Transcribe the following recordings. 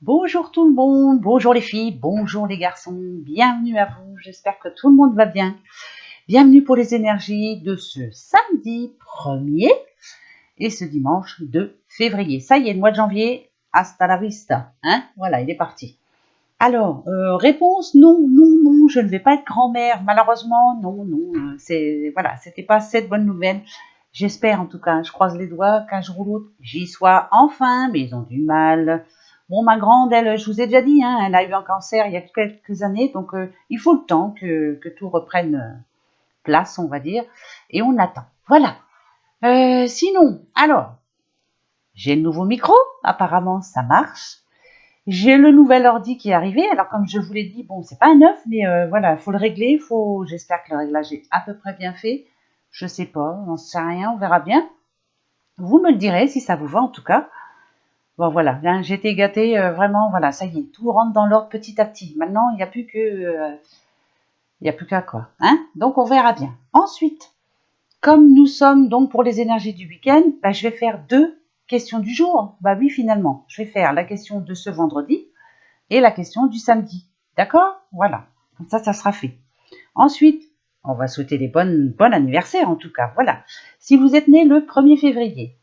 Bonjour tout le monde, bonjour les filles, bonjour les garçons, bienvenue à vous, j'espère que tout le monde va bien. Bienvenue pour les énergies de ce samedi 1er et ce dimanche 2 février. Ça y est, le mois de janvier, hasta la vista, hein? Voilà, il est parti. Alors, réponse non, je ne vais pas être grand-mère, malheureusement, non, voilà, c'était pas cette bonne nouvelle. J'espère en tout cas, je croise les doigts qu'un jour ou l'autre, j'y sois enfin, mais ils ont du mal. Bon, ma grande, elle, je vous ai déjà dit, hein, elle a eu un cancer il y a quelques années, donc il faut le temps que tout reprenne place, on va dire, et on attend. Voilà. Sinon, alors, j'ai le nouveau micro, apparemment ça marche. J'ai le nouvel ordi qui est arrivé. Alors, comme je vous l'ai dit, bon, c'est pas un neuf, mais voilà, il faut le régler. J'espère que le réglage est à peu près bien fait. Je sais pas, on sait rien, on verra bien. Vous me le direz si ça vous va, en tout cas. Bon, voilà, hein, j'ai été gâtée, vraiment, voilà, ça y est, tout rentre dans l'ordre petit à petit. Maintenant, il n'y a plus qu'à quoi, hein. Donc, on verra bien. Ensuite, comme nous sommes donc pour les énergies du week-end, bah, je vais faire 2 questions du jour. Bah oui, finalement, je vais faire la question de ce vendredi et la question du samedi. D'accord? Voilà. Comme ça sera fait. Ensuite, on va souhaiter des bon anniversaires en tout cas. Voilà. Si vous êtes né le 1er février,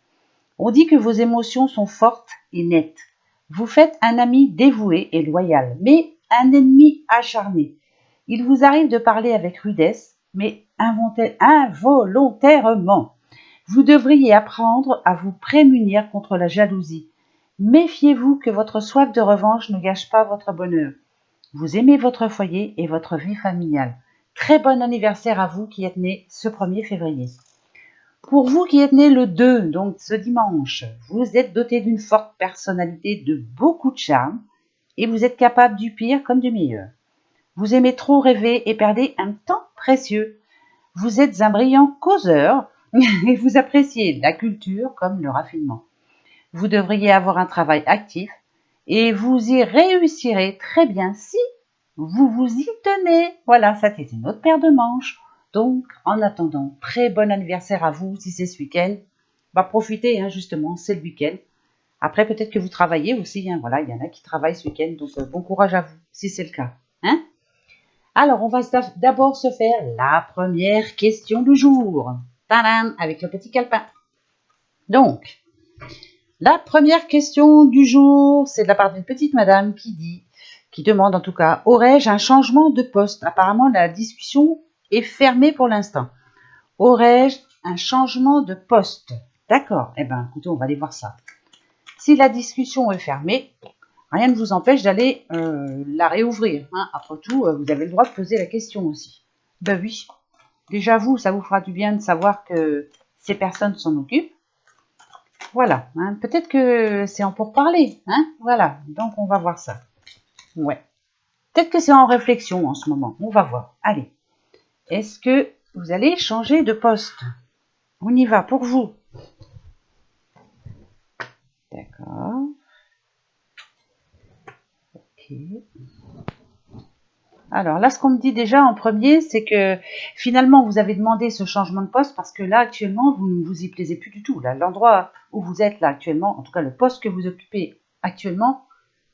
on dit que vos émotions sont fortes et nettes. Vous faites un ami dévoué et loyal, mais un ennemi acharné. Il vous arrive de parler avec rudesse, mais involontairement. Vous devriez apprendre à vous prémunir contre la jalousie. Méfiez-vous que votre soif de revanche ne gâche pas votre bonheur. Vous aimez votre foyer et votre vie familiale. Très bon anniversaire à vous qui êtes né ce 1er février. Pour vous qui êtes né le 2, donc ce dimanche, vous êtes doté d'une forte personnalité, de beaucoup de charme, et vous êtes capable du pire comme du meilleur. Vous aimez trop rêver et perdez un temps précieux. Vous êtes un brillant causeur et vous appréciez la culture comme le raffinement. Vous devriez avoir un travail actif et vous y réussirez très bien si vous vous y tenez. Voilà, ça c'est une autre paire de manches. Donc, en attendant, très bon anniversaire à vous si c'est ce week-end. Bah, profitez, hein, justement, c'est le week-end. Après, peut-être que vous travaillez aussi. Hein, voilà, il y en a qui travaillent ce week-end. Donc, bon courage à vous si c'est le cas. Hein. Alors, on va d'abord se faire la première question du jour. Tadam, avec le petit calepin. Donc, la première question du jour, c'est de la part d'une petite madame qui demande en tout cas, aurais-je un changement de poste? Apparemment, la discussion est fermée pour l'instant. Aurais-je un changement de poste? D'accord. Eh bien, écoutez, on va aller voir ça. Si la discussion est fermée, rien ne vous empêche d'aller la réouvrir. Hein. Après tout, vous avez le droit de poser la question aussi. Ben oui. Déjà, vous, ça vous fera du bien de savoir que ces personnes s'en occupent. Voilà, hein, peut-être que c'est en pourparler, hein, voilà, donc on va voir ça. Ouais, peut-être que c'est en réflexion en ce moment, on va voir. Allez, est-ce que vous allez changer de poste? On y va pour vous. D'accord. Ok. Alors là, ce qu'on me dit déjà en premier, c'est que finalement, vous avez demandé ce changement de poste parce que là, actuellement, vous ne vous y plaisez plus du tout. Là, l'endroit où vous êtes là actuellement, en tout cas le poste que vous occupez actuellement,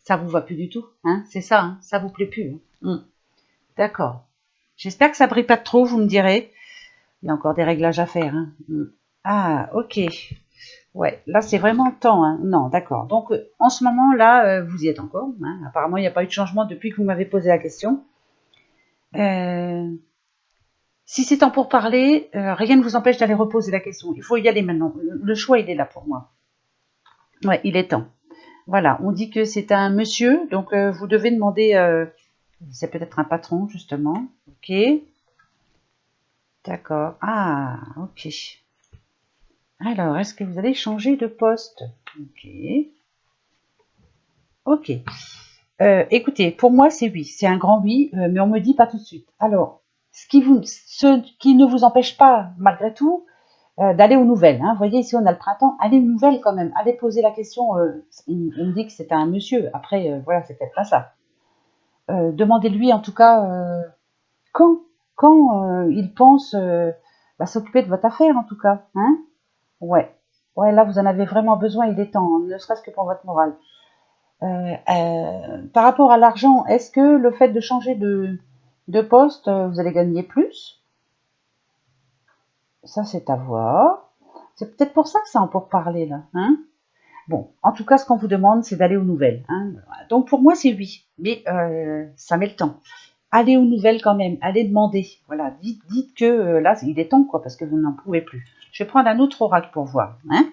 ça vous va plus du tout. Hein, c'est ça, hein, ça vous plaît plus. Hein. D'accord. J'espère que ça brille pas trop, vous me direz. Il y a encore des réglages à faire. Hein. Ah, ok. Ouais, là c'est vraiment le temps. Hein. Non, d'accord. Donc en ce moment là, vous y êtes encore. Hein. Apparemment, il n'y a pas eu de changement depuis que vous m'avez posé la question. Si c'est temps pour parler, rien ne vous empêche d'aller reposer la question. Il faut y aller maintenant. Le choix, il est là pour moi. Ouais, il est temps. Voilà, on dit que c'est un monsieur, donc vous devez demander. C'est peut-être un patron justement. Ok. D'accord. Ah, ok. Alors, est-ce que vous allez changer de poste? Ok. Ok. Écoutez, pour moi, c'est oui. C'est un grand oui, mais on me dit pas tout de suite. Alors, ce qui ne vous empêche pas, malgré tout, d'aller aux nouvelles. Hein. Vous voyez, ici, on a le printemps. Allez aux nouvelles quand même. Allez poser la question. On me dit que c'est un monsieur. Après, voilà, c'est peut-être pas ça. Demandez-lui, en tout cas, quand, quand il pense s'occuper de votre affaire, en tout cas. Hein. Ouais. Ouais, là, vous en avez vraiment besoin, il est temps, hein, ne serait-ce que pour votre morale. Par rapport à l'argent, est-ce que le fait de changer de poste, vous allez gagner plus? Ça, c'est à voir. C'est peut-être pour ça que c'est en pourparlers, là. Hein? Bon, en tout cas, ce qu'on vous demande, c'est d'aller aux nouvelles. Hein. Donc, pour moi, c'est oui. Mais ça met le temps. Allez aux nouvelles quand même. Allez demander. Voilà, dites que là, il est temps, quoi, parce que vous n'en pouvez plus. Je vais prendre un autre oracle pour voir. Hein.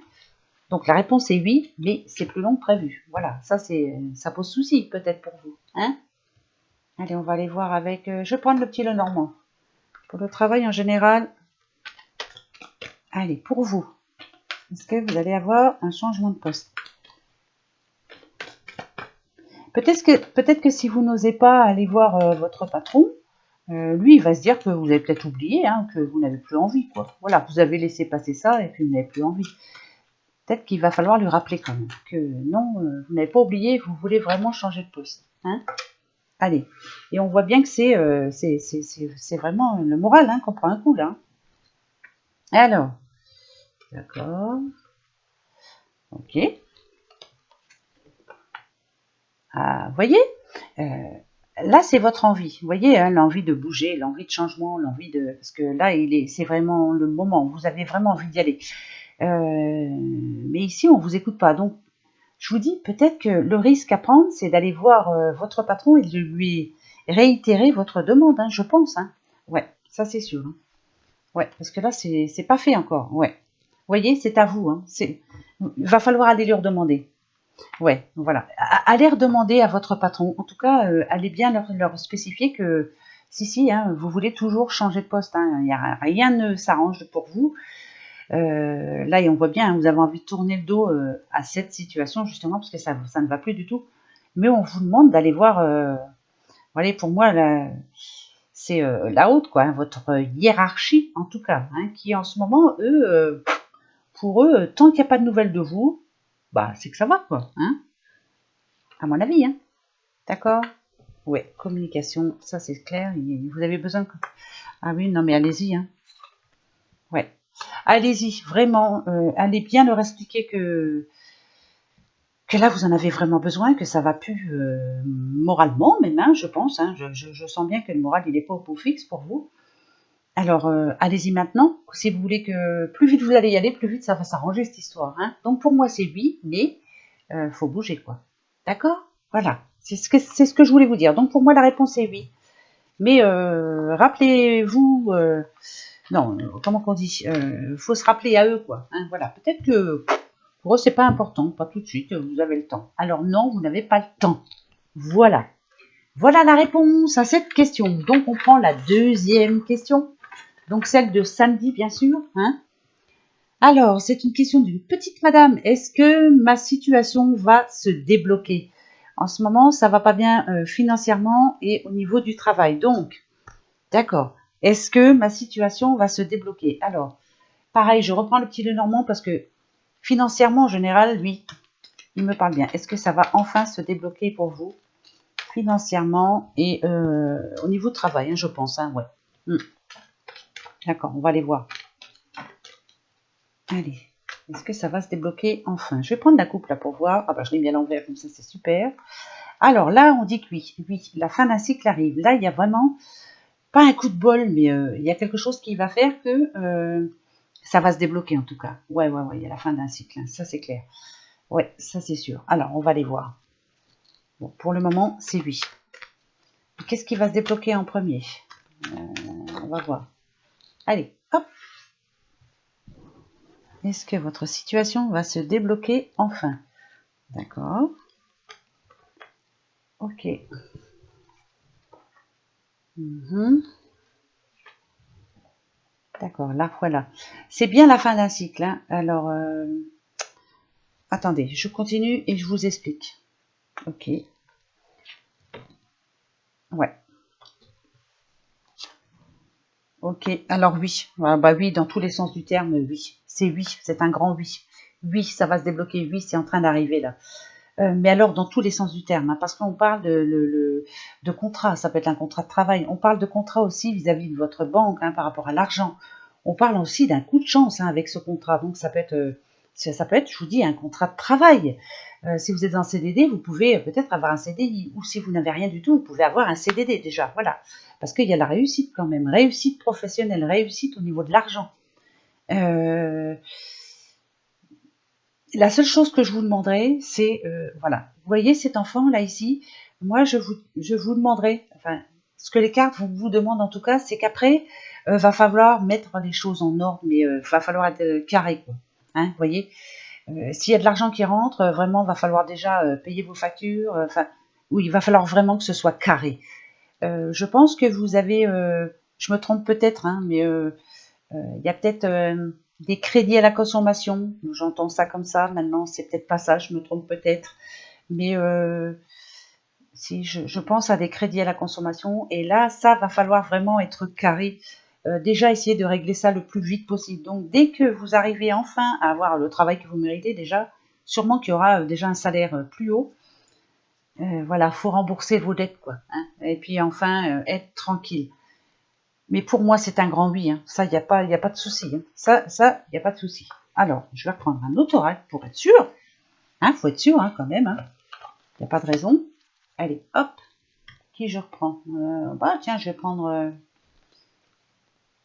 Donc, la réponse est oui, mais c'est plus long que prévu. Voilà, ça pose souci, peut-être pour vous. Hein. Allez, on va aller voir avec... je vais prendre le petit Lenormand. Pour le travail en général, allez, pour vous, est-ce que vous allez avoir un changement de poste? Peut-être que si vous n'osez pas aller voir votre patron, lui, il va se dire que vous avez peut-être oublié, hein, que vous n'avez plus envie, quoi. Voilà, vous avez laissé passer ça et puis vous n'avez plus envie. Peut-être qu'il va falloir lui rappeler quand même que non, vous n'avez pas oublié, vous voulez vraiment changer de poste. Hein. Allez, et on voit bien que c'est vraiment le moral hein, qu'on prend un coup là. Alors, d'accord, ok. Ah, vous voyez, là c'est votre envie. Vous voyez, hein, l'envie de bouger, l'envie de changement, l'envie de, parce que là c'est vraiment le moment. Vous avez vraiment envie d'y aller. Mais ici on vous écoute pas. Donc, je vous dis peut-être que le risque à prendre, c'est d'aller voir votre patron et de lui réitérer votre demande. Hein, je pense. Hein. Ouais, ça c'est sûr. Hein. Ouais, parce que là c'est pas fait encore. Ouais. Vous voyez, c'est à vous. Hein. Il va falloir aller lui redemander. Ouais, voilà. Allez redemander à votre patron. En tout cas, allez bien leur spécifier que si, hein, vous voulez toujours changer de poste. Hein, rien ne s'arrange pour vous. Là, on voit bien, hein, vous avez envie de tourner le dos à cette situation, justement, parce que ça ne va plus du tout. Mais on vous demande d'aller voir, voilà, pour moi, c'est la haute, quoi, hein, votre hiérarchie, en tout cas, hein, qui en ce moment, eux, pour eux, tant qu'il n'y a pas de nouvelles de vous, bah, c'est que ça va, quoi, hein, à mon avis, hein. D'accord? Ouais, communication, ça c'est clair. Vous avez besoin de... Ah oui, non mais allez-y, hein. Ouais. Allez-y, vraiment, allez bien leur expliquer que là vous en avez vraiment besoin, que ça va plus moralement même, hein, je pense. Hein, je sens bien que le moral il est pas au beau fixe pour vous. Alors allez-y maintenant. Si vous voulez que plus vite vous allez y aller, plus vite ça va s'arranger cette histoire. Hein. Donc pour moi c'est oui, mais faut bouger quoi. D'accord? Voilà. C'est ce que je voulais vous dire. Donc pour moi la réponse est oui. Mais rappelez-vous, non, comment qu'on dit, faut se rappeler à eux, quoi. Hein, voilà, peut-être que pour eux, c'est pas important, pas tout de suite, vous avez le temps. Alors non, vous n'avez pas le temps. Voilà. Voilà la réponse à cette question. Donc on prend la deuxième question, donc celle de samedi, bien sûr. Hein. Alors, c'est une question d'une petite madame. Est-ce que ma situation va se débloquer? En ce moment, ça va pas bien financièrement et au niveau du travail. Donc, d'accord. Est-ce que ma situation va se débloquer? Alors, pareil, je reprends le petit Lenormand parce que financièrement, en général, lui, il me parle bien. Est-ce que ça va enfin se débloquer pour vous financièrement et au niveau de travail, hein, je pense. Hein, ouais. D'accord, on va aller voir. Allez, est-ce que ça va se débloquer enfin? Je vais prendre la coupe là pour voir. Ah bah je l'ai mis à l'envers, comme ça c'est super. Alors là, on dit que oui, la fin d'un cycle arrive. Là, il y a vraiment, pas un coup de bol, mais il y a quelque chose qui va faire que ça va se débloquer en tout cas. Ouais, il y a la fin d'un cycle, hein, ça c'est clair. Ouais, ça c'est sûr. Alors, on va les voir. Bon, pour le moment, c'est oui. Qu'est-ce qui va se débloquer en premier? On va voir. Allez, hop. Est-ce que votre situation va se débloquer enfin? D'accord. Ok. D'accord, là, voilà. C'est bien la fin d'un cycle. Hein. Alors, attendez, je continue et je vous explique. Ok. Ouais. Ok, alors oui. Ah, bah oui, dans tous les sens du terme, oui. C'est un grand oui. Oui, ça va se débloquer, oui, c'est en train d'arriver là. Mais alors dans tous les sens du terme, hein, parce qu'on parle de contrat, ça peut être un contrat de travail. On parle de contrat aussi vis-à-vis de votre banque hein, par rapport à l'argent. On parle aussi d'un coup de chance hein, avec ce contrat. Donc ça peut être, je vous dis, un contrat de travail. Si vous êtes en CDD, vous pouvez peut-être avoir un CDI. Ou si vous n'avez rien du tout, vous pouvez avoir un CDD déjà. Voilà. Parce qu'il y a la réussite quand même. Réussite professionnelle, réussite au niveau de l'argent. La seule chose que je vous demanderai, c'est, voilà, vous voyez cet enfant là ici, moi je vous demanderai, enfin, ce que les cartes vous demandent en tout cas, c'est qu'après, va falloir mettre les choses en ordre, mais va falloir être carré, quoi. Hein, vous voyez, s'il y a de l'argent qui rentre, vraiment, va falloir déjà payer vos factures, enfin, oui, il va falloir vraiment que ce soit carré. Je pense que vous avez, je me trompe peut-être, hein, mais il y a peut-être des crédits à la consommation. J'entends ça comme ça. Maintenant, c'est peut-être pas ça. Je me trompe peut-être. Mais si je pense à des crédits à la consommation. Et là, ça va falloir vraiment être carré. Déjà, essayer de régler ça le plus vite possible. Donc, dès que vous arrivez enfin à avoir le travail que vous méritez, déjà, sûrement qu'il y aura déjà un salaire plus haut. Voilà, faut rembourser vos dettes, quoi. Hein. Et puis enfin, être tranquille. Mais pour moi, c'est un grand oui. Hein. Ça, il n'y a pas de souci. Hein. Ça, il n'y a pas de souci. Alors, je vais reprendre un autre oracle pour être sûr. Hein, faut être sûr hein, quand même. Il n'y a pas de raison. Allez, hop. Qui je reprends bah tiens, je vais prendre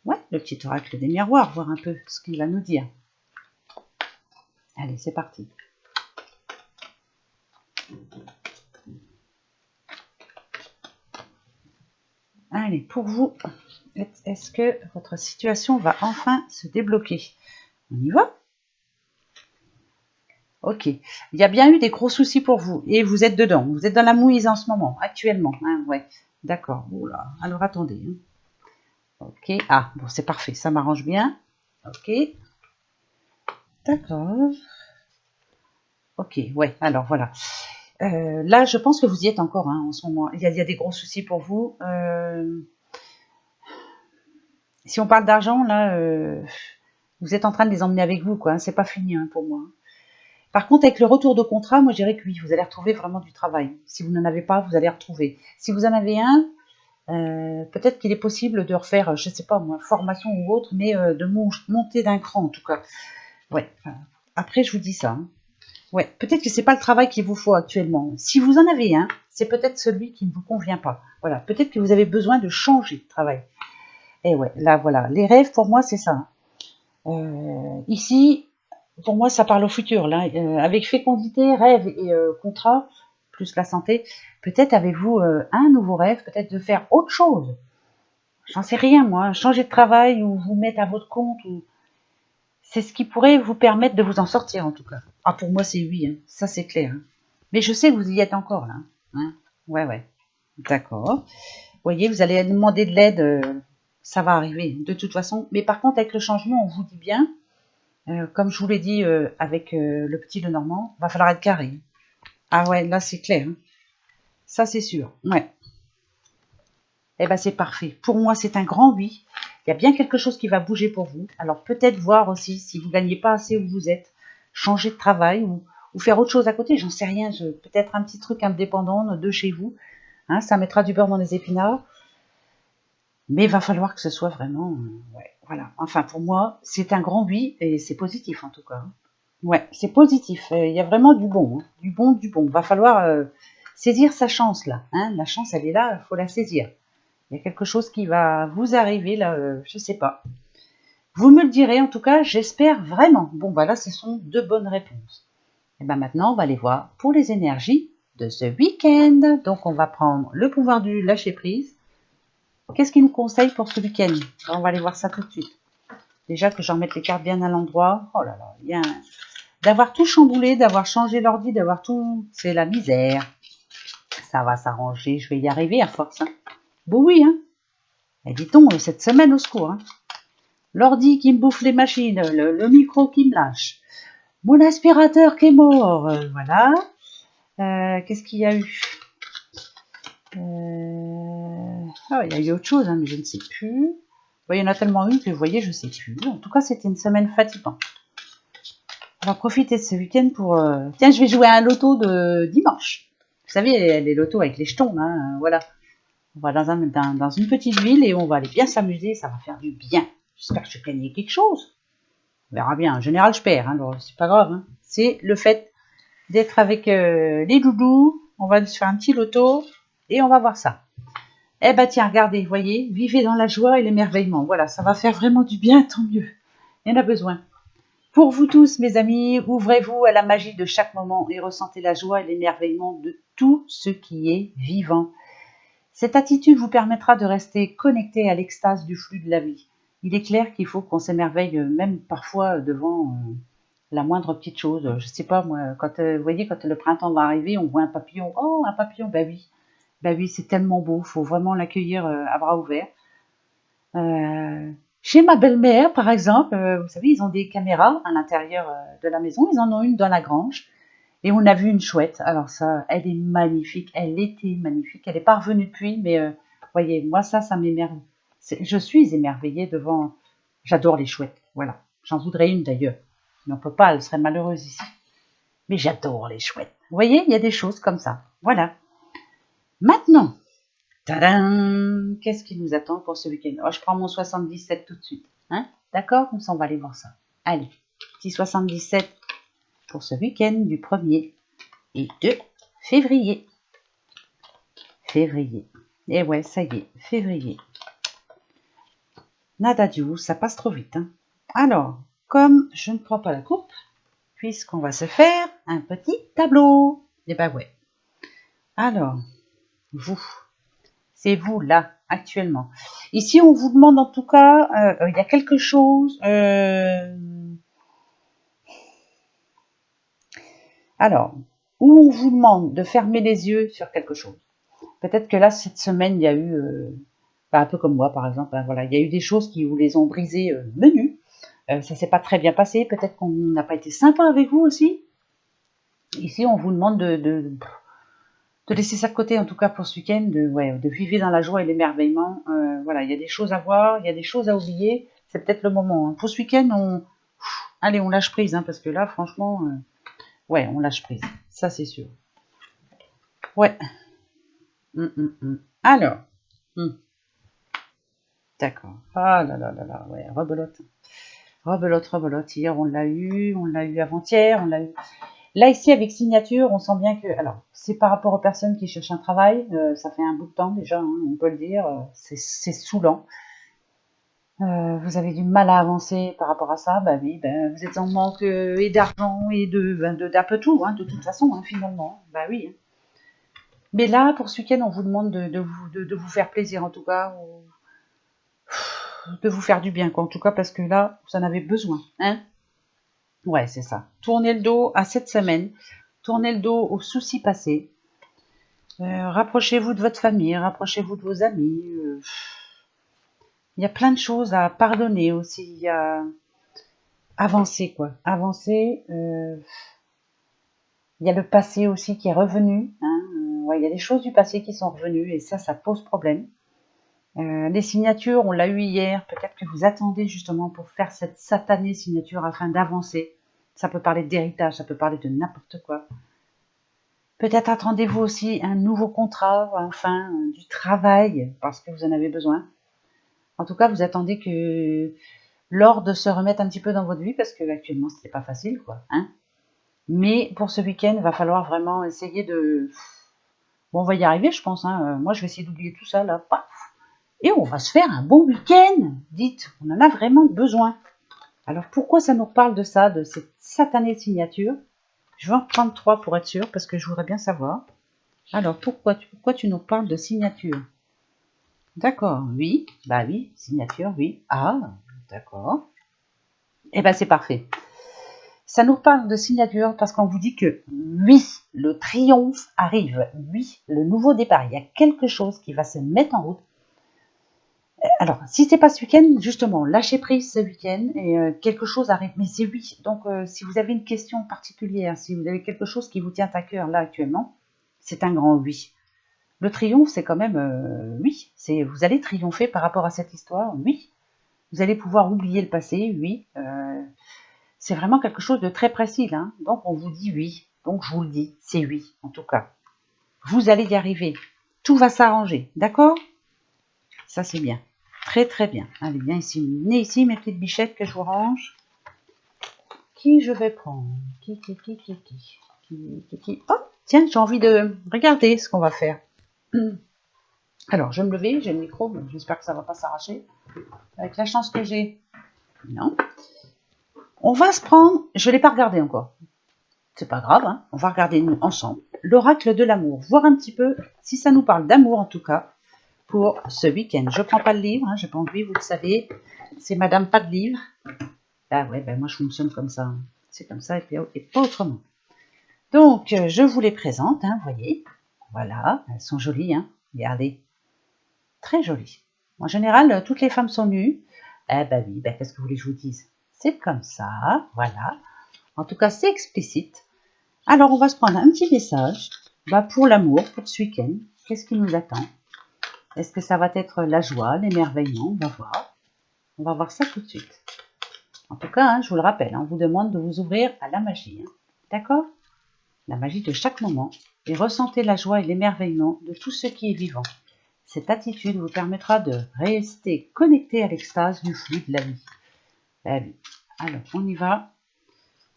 ouais, le petit oracle des miroirs, voir un peu ce qu'il va nous dire. Allez, c'est parti. Allez, pour vous, est-ce que votre situation va enfin se débloquer? On y va? Ok. Il y a bien eu des gros soucis pour vous et vous êtes dedans. Vous êtes dans la mouise en ce moment, actuellement. Hein, ouais. D'accord. Oula. Alors attendez. Hein. Ok. Ah, bon, c'est parfait. Ça m'arrange bien. Ok. D'accord. Ok. Ouais. Alors voilà. Là, je pense que vous y êtes encore hein, en ce moment. Il y a des gros soucis pour vous. Si on parle d'argent, là, vous êtes en train de les emmener avec vous, quoi. Hein, c'est pas fini hein, pour moi. Par contre, avec le retour de contrat, moi je dirais que oui, vous allez retrouver vraiment du travail. Si vous n'en avez pas, vous allez retrouver. Si vous en avez un, peut-être qu'il est possible de refaire, je ne sais pas moi, formation ou autre, mais de monter d'un cran en tout cas. Ouais. Après, je vous dis ça. Hein. Ouais. Peut-être que c'est pas le travail qu'il vous faut actuellement. Si vous en avez un, c'est peut-être celui qui ne vous convient pas. Voilà. Peut-être que vous avez besoin de changer de travail. Et ouais, là voilà. Les rêves pour moi c'est ça. Ici, pour moi, ça parle au futur. Là. Avec fécondité, rêve et contrat, plus la santé, peut-être avez-vous un nouveau rêve, peut-être de faire autre chose. J'en sais rien, moi. Changer de travail ou vous mettre à votre compte. Ou... C'est ce qui pourrait vous permettre de vous en sortir, en tout cas. Ah, pour moi, c'est oui. Hein. Ça, c'est clair. Hein. Mais je sais que vous y êtes encore, là. Hein. Ouais, ouais. D'accord. Vous voyez, vous allez demander de l'aide. Ça va arriver, de toute façon. Mais par contre, avec le changement, on vous dit bien, comme je vous l'ai dit avec le petit Lenormand, va falloir être carré. Ah ouais, là c'est clair. Hein. Ça c'est sûr. Ouais. Eh ben c'est parfait. Pour moi c'est un grand oui. Il y a bien quelque chose qui va bouger pour vous. Alors peut-être voir aussi si vous ne gagnez pas assez où vous êtes, changer de travail ou faire autre chose à côté. J'en sais rien. Peut-être un petit truc indépendant de chez vous. Hein, ça mettra du beurre dans les épinards. Mais il va falloir que ce soit vraiment... ouais, voilà. Enfin pour moi c'est un grand oui et c'est positif en tout cas. Ouais, c'est positif. Il y a vraiment du bon, hein. Du bon, du bon. Va falloir saisir sa chance là. Hein. La chance, elle est là, il faut la saisir. Il y a quelque chose qui va vous arriver là, je sais pas. Vous me le direz en tout cas, j'espère vraiment. Bon, bah là, ce sont deux bonnes réponses. Et ben maintenant, on va aller voir pour les énergies de ce week-end. Donc, on va prendre le pouvoir du lâcher prise. Qu'est-ce qu'il nous conseille pour ce week-end? On va aller voir ça tout de suite. Déjà que j'en mette les cartes bien à l'endroit. Oh là là, il y a un... D'avoir tout chamboulé, d'avoir changé l'ordi, d'avoir tout... C'est la misère. Ça va s'arranger, je vais y arriver à force. Hein. Bon oui, hein. Et dit-on, cette semaine au secours. Hein. L'ordi qui me bouffe les machines, le micro qui me lâche. Mon aspirateur qui est mort. Voilà. Qu'est-ce qu'il y a eu Ah, il y a eu autre chose, hein, mais je ne sais plus. Bon, il y en a tellement eu que, vous voyez, je ne sais plus. En tout cas, c'était une semaine fatigante. On va profiter de ce week-end pour... Tiens, je vais jouer à un loto de dimanche. Vous savez, les lotos avec les jetons, hein, voilà. On va dans une petite ville et on va aller bien s'amuser, ça va faire du bien. J'espère que je vais gagner quelque chose. On verra bien. En général, je perds, hein, alors c'est pas grave. Hein. C'est le fait d'être avec les loulous. On va se faire un petit loto et on va voir ça. Eh ben tiens, regardez, voyez, vivez dans la joie et l'émerveillement. Voilà, ça va faire vraiment du bien, tant mieux. Il y en a besoin. Pour vous tous, mes amis, ouvrez-vous à la magie de chaque moment et ressentez la joie et l'émerveillement de tout ce qui est vivant. Cette attitude vous permettra de rester connecté à l'extase du flux de la vie. Il est clair qu'il faut qu'on s'émerveille même parfois devant la moindre petite chose. Je sais pas moi, quand vous voyez, quand le printemps va arriver, on voit un papillon. Oh, un papillon, bah oui, c'est tellement beau. Il faut vraiment l'accueillir à bras ouverts. Chez ma belle-mère, par exemple, vous savez, ils ont des caméras à l'intérieur de la maison. Ils en ont une dans la grange. Et on a vu une chouette. Alors ça, elle est magnifique. Elle était magnifique. Elle n'est pas revenue depuis, mais voyez, moi ça m'émerveille. Je suis émerveillée devant. J'adore les chouettes. Voilà. J'en voudrais une d'ailleurs. Mais on peut pas, elle serait malheureuse ici. Mais j'adore les chouettes. Vous voyez, il y a des choses comme ça. Voilà. Maintenant, tadam, qu'est-ce qui nous attend pour ce week-end? Oh, je prends mon 77 tout de suite. Hein? D'accord? Comme ça, on va aller voir ça. Allez, petit 77 pour ce week-end du 1er et 2 février. Février. Et ouais, ça y est, février. Nada du ça passe trop vite. Hein. Alors, comme je ne prends pas la coupe, puisqu'on va se faire un petit tableau. Et ben ouais. Alors, vous, c'est vous là, actuellement. Ici, on vous demande en tout cas, il y a quelque chose. Alors, où on vous demande de fermer les yeux sur quelque chose. Peut-être que là, cette semaine, il y a eu, un peu comme moi par exemple, hein, voilà, il y a eu des choses qui vous les ont brisées menu. Ça s'est pas très bien passé. Peut-être qu'on n'a pas été sympa avec vous aussi. Ici, on vous demande de laisser ça de côté, en tout cas pour ce week-end, de vivre dans la joie et l'émerveillement. Voilà, il y a des choses à voir, il y a des choses à oublier. C'est peut-être le moment. Hein. Pour ce week-end, allez, on lâche prise, hein, parce que là, franchement, ouais, on lâche prise. Ça, c'est sûr. Ouais. Alors. D'accord. Ah là là là là, ouais, rebelote. Rebelote. Hier, on l'a eu avant-hier, on l'a eu. Là, ici, avec signature, on sent bien que. Alors, c'est par rapport aux personnes qui cherchent un travail. Ça fait un bout de temps déjà, hein, on peut le dire. C'est saoulant. Vous avez du mal à avancer par rapport à ça. Bah oui, vous êtes en manque et d'argent et d'un peu tout, hein, de toute façon, hein, finalement. Bah oui. Hein. Mais là, pour ce week-end, on vous demande de vous faire plaisir, en tout cas, ou de vous faire du bien, quoi. En tout cas, parce que là, vous en avez besoin. Hein. Ouais, c'est ça. Tournez le dos à cette semaine. Tournez le dos aux soucis passés. Rapprochez-vous de votre famille, rapprochez-vous de vos amis. Il y a plein de choses à pardonner aussi. Il y a avancer, quoi. Avancer. Il y a le passé aussi qui est revenu. Hein. Ouais, il y a des choses du passé qui sont revenues et ça pose problème. Les signatures, on l'a eu hier. Peut-être que vous attendez justement pour faire cette satanée signature afin d'avancer. Ça peut parler d'héritage, ça peut parler de n'importe quoi. Peut-être attendez-vous aussi un nouveau contrat, enfin du travail, parce que vous en avez besoin. En tout cas, vous attendez que l'ordre se remette un petit peu dans votre vie, parce que actuellement, ce n'est pas facile, quoi. Hein. Mais pour ce week-end, il va falloir vraiment essayer de... Bon, on va y arriver, je pense. Hein. Moi, je vais essayer d'oublier tout ça, là. Paf. Et on va se faire un bon week-end. Dites, on en a vraiment besoin. Alors, pourquoi ça nous parle de ça, de cette satanée signature? Je vais en prendre 3 pour être sûr, parce que je voudrais bien savoir. Alors, pourquoi tu nous parles de signature? D'accord, oui. Bah oui, signature, oui. Ah, d'accord. Eh ben, c'est parfait. Ça nous parle de signature parce qu'on vous dit que oui, le triomphe arrive. Oui, le nouveau départ. Il y a quelque chose qui va se mettre en route. Alors, si c'est pas ce week-end, justement, lâchez prise ce week-end et quelque chose arrive. Mais c'est oui. Donc, si vous avez une question particulière, si vous avez quelque chose qui vous tient à cœur là actuellement, c'est un grand oui. Le triomphe, c'est quand même oui. Vous allez triompher par rapport à cette histoire, oui. Vous allez pouvoir oublier le passé, oui. C'est vraiment quelque chose de très précis, hein. Donc, on vous dit oui. Donc, je vous le dis, c'est oui, en tout cas. Vous allez y arriver. Tout va s'arranger, d'accord? Ça, c'est bien. Très, très bien. Allez, viens ici. Venez ici, mes petites bichettes que je vous range. Qui je vais prendre? Qui? Oh, tiens, j'ai envie de regarder ce qu'on va faire. Alors, je vais me lever, j'ai le micro, mais j'espère que ça ne va pas s'arracher. Avec la chance que j'ai. Non. On va se prendre, je ne l'ai pas regardé encore. C'est pas grave, hein, on va regarder nous ensemble. L'oracle de l'amour, voir un petit peu si ça nous parle d'amour en tout cas pour ce week-end. Je ne prends pas le livre, hein, j'ai pas envie, vous le savez, c'est Madame pas de livre. Ah ouais, ben moi je fonctionne comme ça, hein. C'est comme ça et pas autrement. Donc je vous les présente, hein, vous voyez, voilà, elles sont jolies, hein, regardez, très jolies. En général, toutes les femmes sont nues. Eh ben oui, ben qu'est-ce que vous voulez que je vous dise? C'est comme ça, voilà. En tout cas, c'est explicite. Alors, on va se prendre un petit message pour l'amour, pour ce week-end. Qu'est-ce qui nous attend? Est-ce que ça va être la joie, l'émerveillement? On va voir. On va voir ça tout de suite. En tout cas, hein, je vous le rappelle, on vous demande de vous ouvrir à la magie. Hein. D'accord? La magie de chaque moment. Et ressentez la joie et l'émerveillement de tout ce qui est vivant. Cette attitude vous permettra de rester connecté à l'extase du flux de la vie. La vie. Alors, on y va.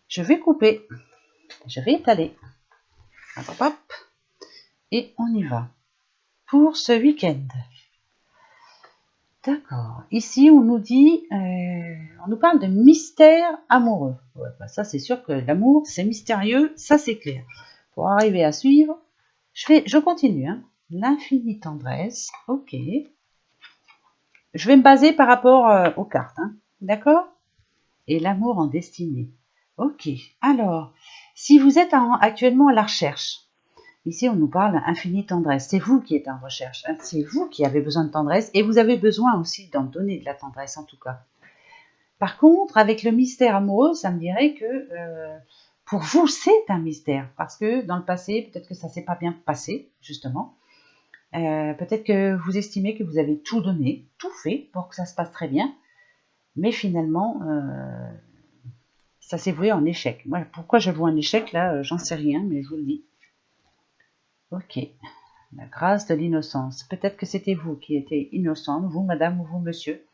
Je vais couper. Je vais étaler. Hop, hop, hop. Et on y va. Pour ce week-end. D'accord. Ici, on nous dit, on nous parle de mystère amoureux. Ouais, ça, c'est sûr que l'amour, c'est mystérieux, ça, c'est clair. Pour arriver à suivre, je continue. Hein. L'infinie tendresse, ok. Je vais me baser par rapport aux cartes, hein. D'accord? Et l'amour en destinée. Ok. Alors, si vous êtes actuellement à la recherche, ici, on nous parle d'infinie tendresse. C'est vous qui êtes en recherche. Hein. C'est vous qui avez besoin de tendresse et vous avez besoin aussi d'en donner de la tendresse en tout cas. Par contre, avec le mystère amoureux, ça me dirait que pour vous, c'est un mystère. Parce que dans le passé, peut-être que ça ne s'est pas bien passé, justement. Peut-être que vous estimez que vous avez tout donné, tout fait pour que ça se passe très bien. Mais finalement, ça s'est voué en échec. Moi, pourquoi je vois un échec, là, j'en sais rien, mais je vous le dis. Ok. La grâce de l'innocence. Peut-être que c'était vous qui étiez innocente, vous madame ou vous monsieur.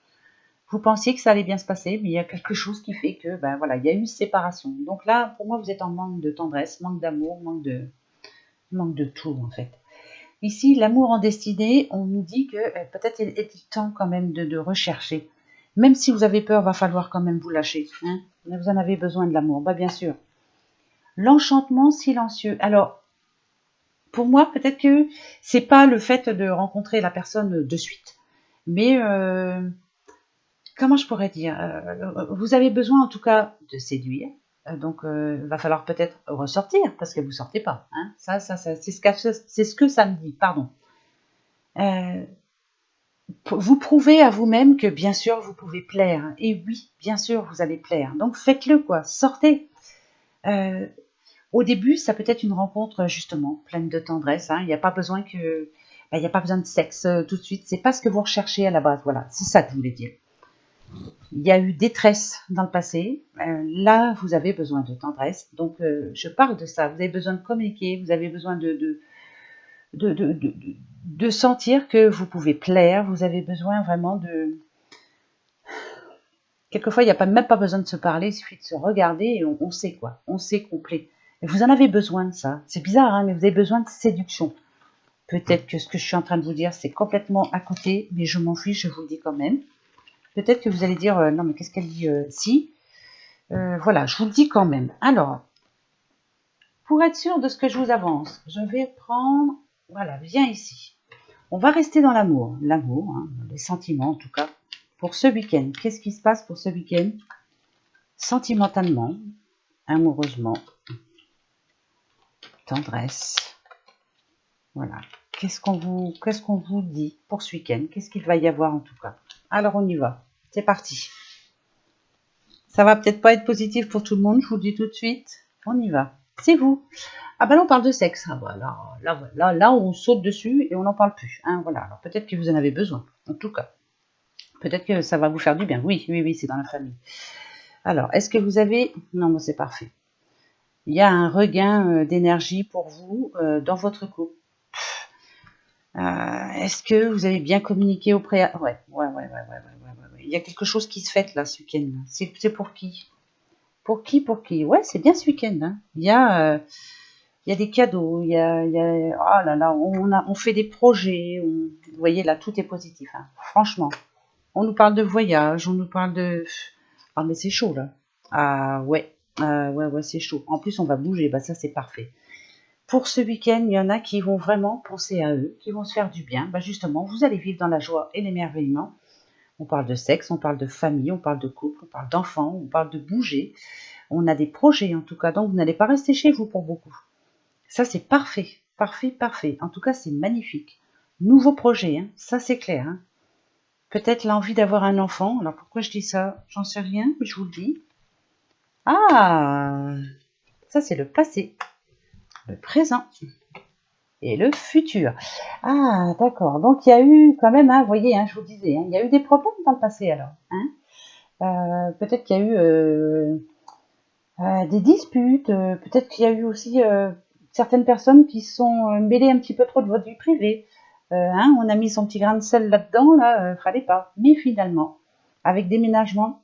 Vous pensiez que ça allait bien se passer, mais il y a quelque chose qui fait que, ben voilà, il y a eu une séparation. Donc là, pour moi, vous êtes en manque de tendresse, manque d'amour, manque de tout en fait. Ici, l'amour en destinée, on nous dit que peut-être il est temps quand même de rechercher. Même si vous avez peur, va falloir quand même vous lâcher. Hein. Vous en avez besoin de l'amour, bah bien sûr. L'enchantement silencieux. Alors, pour moi, peut-être que c'est pas le fait de rencontrer la personne de suite, mais comment je pourrais dire, vous avez besoin en tout cas de séduire, donc il va falloir peut-être ressortir parce que vous sortez pas. Hein. Ça, c'est ce que ça me dit. Pardon. Vous prouvez à vous-même que bien sûr vous pouvez plaire. Et oui, bien sûr vous allez plaire. Donc faites-le quoi. Sortez. Au début, ça peut être une rencontre justement pleine de tendresse. Hein. Il n'y a pas besoin il n'y a pas besoin de sexe tout de suite. C'est pas ce que vous recherchez à la base. Voilà, c'est ça que je voulais dire. Il y a eu détresse dans le passé. Là, vous avez besoin de tendresse. Donc, je parle de ça. Vous avez besoin de communiquer. Vous avez besoin de sentir que vous pouvez plaire. Vous avez besoin vraiment de. Quelquefois, il n'y a même pas besoin de se parler. Il suffit de se regarder et on sait quoi. On sait qu'on plaît. Et vous en avez besoin de ça. C'est bizarre, hein, mais vous avez besoin de séduction. Peut-être que ce que je suis en train de vous dire, c'est complètement à côté, mais je m'en fiche, je vous le dis quand même. Peut-être que vous allez dire, non, mais qu'est-ce qu'elle dit si voilà, je vous le dis quand même. Alors, pour être sûr de ce que je vous avance, je vais prendre, voilà, viens ici. On va rester dans l'amour, hein, les sentiments en tout cas, pour ce week-end. Qu'est-ce qui se passe pour ce week-end? Sentimentalement, amoureusement, tendresse, voilà. Qu'est-ce qu'on vous dit pour ce week-end? Qu'est-ce qu'il va y avoir en tout cas? Alors on y va, c'est parti. Ça va peut-être pas être positif pour tout le monde, je vous le dis tout de suite. On y va. C'est vous. Ah ben là, on parle de sexe. Ah ben là, on saute dessus et on n'en parle plus. Hein, voilà. Alors peut-être que vous en avez besoin, en tout cas. Peut-être que ça va vous faire du bien. Oui, c'est dans la famille. Alors, est-ce que vous avez... Non, moi c'est parfait. Il y a un regain d'énergie pour vous dans votre couple. Est-ce que vous avez bien communiqué au préalable? Ouais. Il y a quelque chose qui se fait là ce week-end. C'est pour qui? Pour qui? Ouais, c'est bien ce week-end. Hein. Il y a il y a des cadeaux, oh là là, on fait des projets, vous voyez là, tout est positif, hein. Franchement. On nous parle de voyage, on nous parle de... Ah mais c'est chaud là. Ah ouais, ouais, c'est chaud. En plus on va bouger, bah ça c'est parfait. Pour ce week-end, il y en a qui vont vraiment penser à eux, qui vont se faire du bien. Bah justement, vous allez vivre dans la joie et l'émerveillement. On parle de sexe, on parle de famille, on parle de couple, on parle d'enfants, on parle de bouger. On a des projets en tout cas, donc vous n'allez pas rester chez vous pour beaucoup. Ça c'est parfait, parfait, parfait. En tout cas c'est magnifique. Nouveau projet, hein, ça c'est clair. Hein. Peut-être l'envie d'avoir un enfant. Alors pourquoi je dis ça? J'en sais rien, mais je vous le dis. Ah, ça c'est le passé, le présent et le futur. Ah, d'accord. Donc il y a eu quand même, hein, vous voyez, hein, je vous disais, hein, il y a eu des problèmes dans le passé alors. Hein. Peut-être qu'il y a eu des disputes, peut-être qu'il y a eu aussi certaines personnes qui sont mêlées un petit peu trop de votre vie privée. Hein, on a mis son petit grain de sel là-dedans, là, fallait pas. Mais finalement, avec déménagement,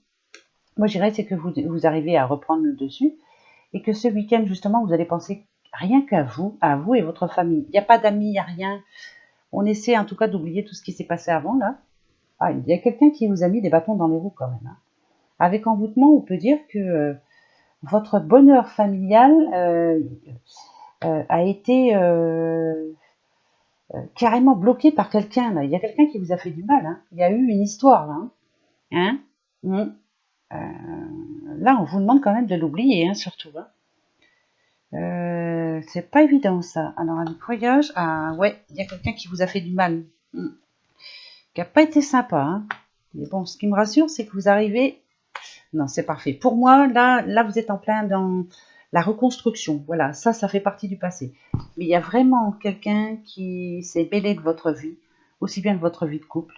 moi je dirais c'est que vous arrivez à reprendre le dessus et que ce week-end justement vous allez penser rien qu'à vous et votre famille. Il n'y a pas d'amis, il n'y a rien. On essaie en tout cas d'oublier tout ce qui s'est passé avant là. Ah, il y a quelqu'un qui vous a mis des bâtons dans les roues quand même. Hein. Avec envoûtement, on peut dire que votre bonheur familial a été carrément bloqué par quelqu'un. Là. Il y a quelqu'un qui vous a fait du mal. Hein. Il y a eu une histoire. Là, hein. Mmh. Là, on vous demande quand même de l'oublier, hein, surtout. Hein. C'est pas évident ça. Alors, un voyage, ah ouais, il y a quelqu'un qui vous a fait du mal. Qui n'a pas été sympa. Hein. Mais bon, ce qui me rassure, c'est que vous arrivez. Non, c'est parfait. Pour moi, là, vous êtes en plein dans la reconstruction. Voilà, ça fait partie du passé. Mais il y a vraiment quelqu'un qui s'est mêlé de votre vie, aussi bien de votre vie de couple,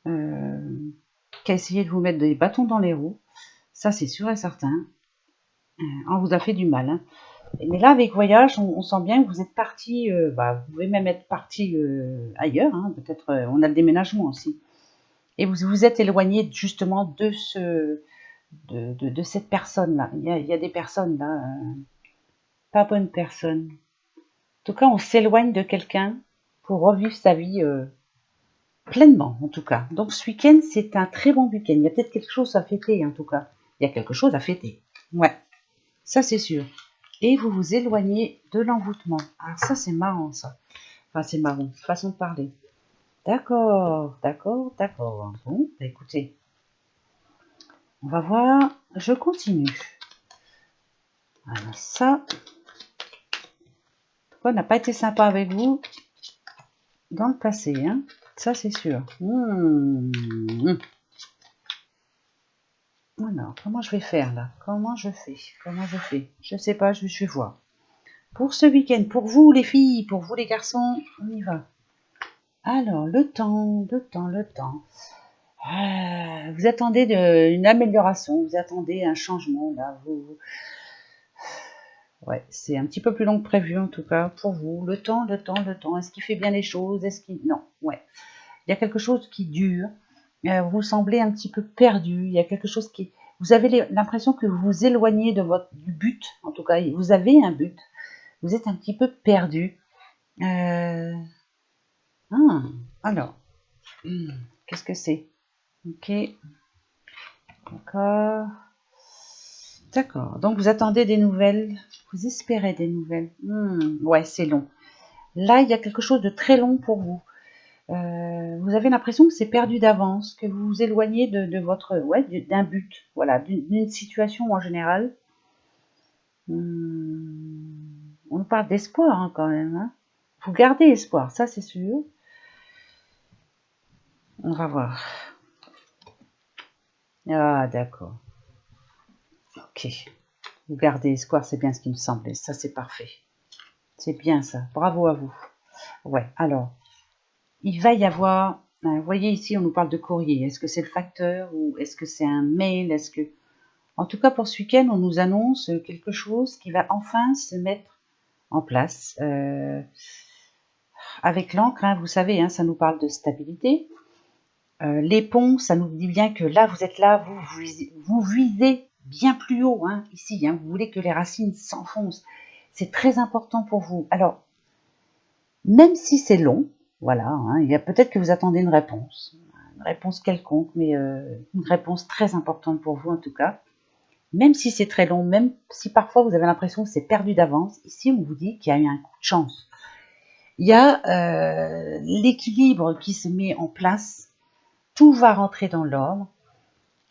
qui a essayé de vous mettre des bâtons dans les roues. Ça, c'est sûr et certain. On vous a fait du mal. Hein. Mais là, avec voyage, on sent bien que vous êtes parti. Vous pouvez même être parti ailleurs. Hein, peut-être, on a le déménagement aussi. Et vous vous êtes éloigné justement de cette personne-là. Il y a des personnes là, pas bonnes personnes. En tout cas, on s'éloigne de quelqu'un pour revivre sa vie pleinement, en tout cas. Donc ce week-end, c'est un très bon week-end. Il y a peut-être quelque chose à fêter, en tout cas. Il y a quelque chose à fêter. Ouais, ça c'est sûr. Et vous vous éloignez de l'envoûtement. Ah, ça c'est marrant, ça. Enfin, c'est marrant, façon de parler. D'accord, d'accord, d'accord. Bon, bah, écoutez, on va voir. Je continue. Alors ça, pourquoi n'a pas été sympa avec vous dans le passé, hein? Ça c'est sûr. Alors, comment je vais faire là? Comment je fais? Je sais pas, je vais voir. Pour ce week-end, pour vous les filles, pour vous les garçons, on y va. Alors, le temps. Vous attendez une amélioration, vous attendez un changement là. Ouais, c'est un petit peu plus long que prévu en tout cas pour vous. Le temps. Est-ce qu'il fait bien les choses? Est-ce qu'il... Non, ouais. Il y a quelque chose qui dure. Vous semblez un petit peu perdu. Il y a quelque chose qui... Vous avez l'impression que vous vous éloignez du but. En tout cas, vous avez un but. Vous êtes un petit peu perdu. Alors, qu'est-ce que c'est? Ok, d'accord. D'accord. Donc, vous attendez des nouvelles. Vous espérez des nouvelles. Ouais, c'est long. Là, il y a quelque chose de très long pour vous. Vous avez l'impression que c'est perdu d'avance, que vous vous éloignez de votre, ouais, d'un but, voilà, d'une situation en général. On nous parle d'espoir hein, quand même. Hein. Vous gardez espoir, ça c'est sûr. On va voir. Ah d'accord. Ok. Vous gardez espoir, c'est bien ce qui me semblait. Ça c'est parfait. C'est bien ça. Bravo à vous. Ouais. Alors, il va y avoir. Vous voyez ici, on nous parle de courrier. Est-ce que c'est le facteur ou est-ce que c'est un mail? Est-ce que En tout cas, pour ce week-end, on nous annonce quelque chose qui va enfin se mettre en place. Avec l'encre, hein, vous savez, hein, ça nous parle de stabilité. Les ponts, ça nous dit bien que là, vous êtes là, vous visez bien plus haut, hein, ici. Hein, vous voulez que les racines s'enfoncent. C'est très important pour vous. Alors, même si c'est long, voilà, hein, il y a peut-être que vous attendez une réponse quelconque, mais une réponse très importante pour vous en tout cas. Même si c'est très long, même si parfois vous avez l'impression que c'est perdu d'avance, ici on vous dit qu'il y a eu un coup de chance. Il y a l'équilibre qui se met en place, tout va rentrer dans l'ordre.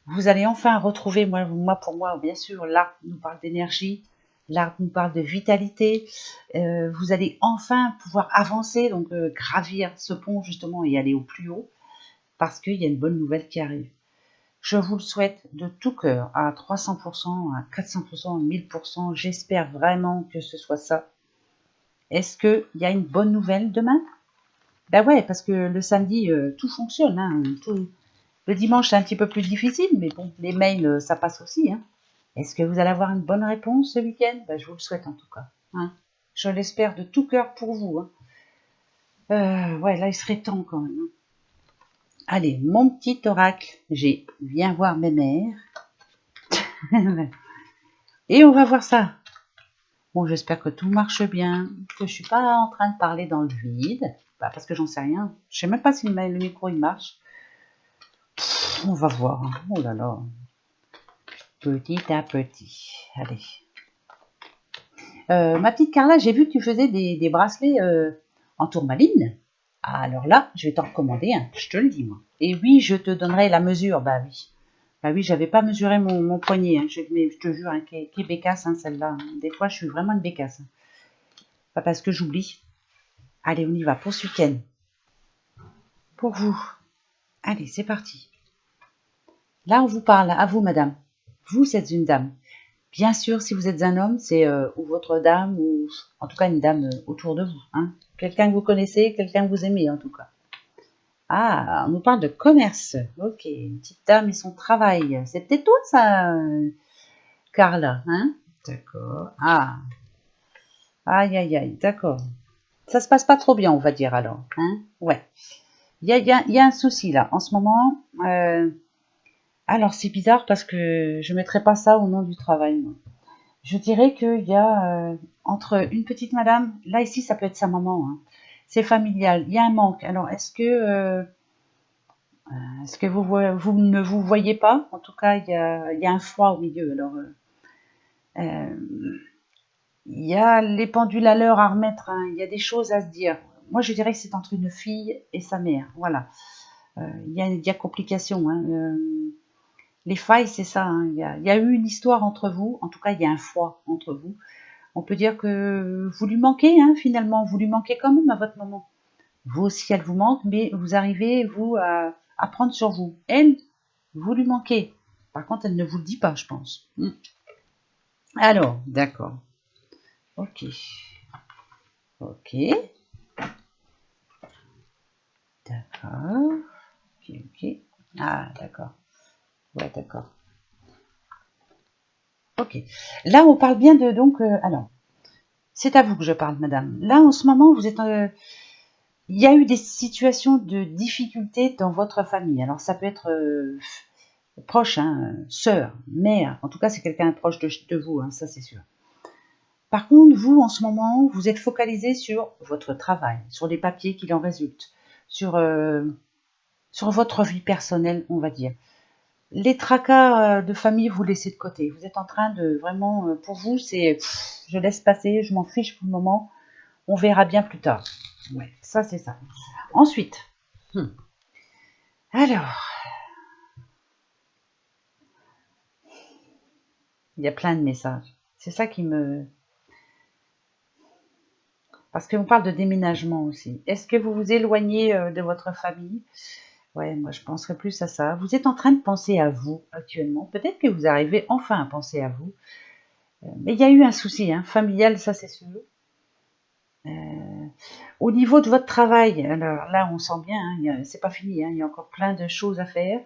Vous allez enfin retrouver, pour moi, bien sûr, l'art nous parle d'énergie, l'art nous parle de vitalité. Vous allez enfin pouvoir avancer, donc gravir ce pont justement et aller au plus haut, parce qu'il y a une bonne nouvelle qui arrive. Je vous le souhaite de tout cœur, à 300%, à 400%, à 1000%. J'espère vraiment que ce soit ça. Est-ce qu'il y a une bonne nouvelle demain? Ben ouais, parce que le samedi, tout fonctionne. Hein, Le dimanche, c'est un petit peu plus difficile, mais bon, les mails, ça passe aussi. Hein. Est-ce que vous allez avoir une bonne réponse ce week-end? Ben, je vous le souhaite en tout cas. Hein. Je l'espère de tout cœur pour vous. Hein. Ouais, là, il serait temps quand même. Hein. Allez, mon petit oracle, viens voir mes mères. Et on va voir ça. Bon, j'espère que tout marche bien, que je suis pas en train de parler dans le vide, bah, parce que j'en sais rien. Je sais même pas si le micro il marche. On va voir. Hein. Oh là là. Petit à petit. Allez. Ma petite Carla, j'ai vu que tu faisais des bracelets en tourmaline. Alors là, je vais t'en recommander un, je te le dis moi. Et oui, je te donnerai la mesure, bah oui. Bah oui, j'avais pas mesuré mon poignet, hein. Mais je te jure, hein, qui bécasse, hein, celle-là. Des fois, je suis vraiment une bécasse. Hein. Pas parce que j'oublie. Allez, on y va pour ce week-end. Pour vous. Allez, c'est parti. Là, on vous parle, à vous, madame. Vous êtes une dame. Bien sûr, si vous êtes un homme, c'est ou votre dame, ou en tout cas une dame autour de vous. Hein. Quelqu'un que vous connaissez, quelqu'un que vous aimez, en tout cas. Ah, on nous parle de commerce. Ok, une petite dame et son travail. C'est peut-être toi, ça, Carla. Hein. D'accord. Ah, aïe, aïe, aïe, d'accord. Ça se passe pas trop bien, on va dire alors. Hein. Ouais. Il y a un souci là. En ce moment, alors c'est bizarre parce que je ne mettrai pas ça au nom du travail. Moi. Je dirais qu'il y a entre une petite madame, là ici ça peut être sa maman, hein, c'est familial, il y a un manque. Alors est-ce que vous ne vous voyez pas? En tout cas, il y a un froid au milieu. Alors il y a les pendules à l'heure à remettre, hein, il y a des choses à se dire. Moi je dirais que c'est entre une fille et sa mère. Voilà. Il y a complication. Hein, les failles, c'est ça. Hein, il y a eu une histoire entre vous. En tout cas, il y a un froid entre vous. On peut dire que vous lui manquez, hein, finalement. Vous lui manquez quand même à votre maman. Vous aussi, elle vous manque, mais vous arrivez, vous, à prendre sur vous. Elle, vous lui manquez. Par contre, elle ne vous le dit pas, je pense. Alors, d'accord. Ok. Ok. D'accord. Ok, ok. Ah, d'accord. Ouais, d'accord. Ok. Là, on parle bien de, donc, alors, c'est à vous que je parle, madame. Là, en ce moment, vous êtes il y a eu des situations de difficulté dans votre famille. Alors, ça peut être proche, hein, sœur, mère. En tout cas, c'est quelqu'un proche de vous, hein, ça c'est sûr. Par contre, vous, en ce moment, vous êtes focalisé sur votre travail, sur les papiers qu'il en résulte, sur, euh, sur votre vie personnelle, on va dire. Les tracas de famille, vous laissez de côté. Vous êtes en train de vraiment, pour vous, c'est je laisse passer, je m'en fiche pour le moment. On verra bien plus tard. Ouais, ça c'est ça. Ensuite, alors, il y a plein de messages. C'est ça qui me... Parce qu'on parle de déménagement aussi. Est-ce que vous vous éloignez de votre famille? Ouais, moi je penserais plus à ça. Vous êtes en train de penser à vous actuellement. Peut-être que vous arrivez enfin à penser à vous. Mais il y a eu un souci, hein, familial, ça c'est sûr. Au niveau de votre travail, alors là on sent bien, hein, c'est pas fini, hein, il y a encore plein de choses à faire.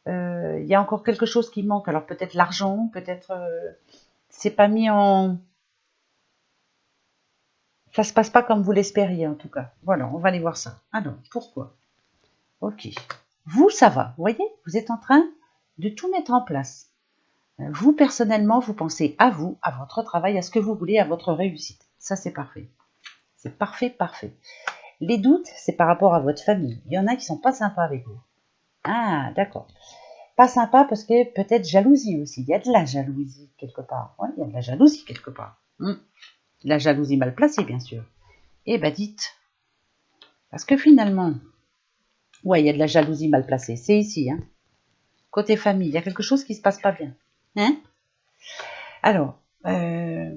Il y a encore quelque chose qui manque. Alors peut-être l'argent, peut-être c'est pas mis en... Ça se passe pas comme vous l'espériez en tout cas. Voilà, on va aller voir ça. Alors, pourquoi? Ok. Vous, ça va. Vous voyez, vous êtes en train de tout mettre en place. Vous, personnellement, vous pensez à vous, à votre travail, à ce que vous voulez, à votre réussite. Ça, c'est parfait. C'est parfait, parfait. Les doutes, c'est par rapport à votre famille. Il y en a qui sont pas sympas avec vous. Ah, d'accord. Pas sympa parce que peut-être jalousie aussi. Il y a de la jalousie quelque part. Ouais, il y a de la jalousie quelque part. La jalousie mal placée, bien sûr. Eh ben dites. Parce que finalement, ouais, il y a de la jalousie mal placée. C'est ici, hein. Côté famille, il y a quelque chose qui se passe pas bien. Hein? Alors, je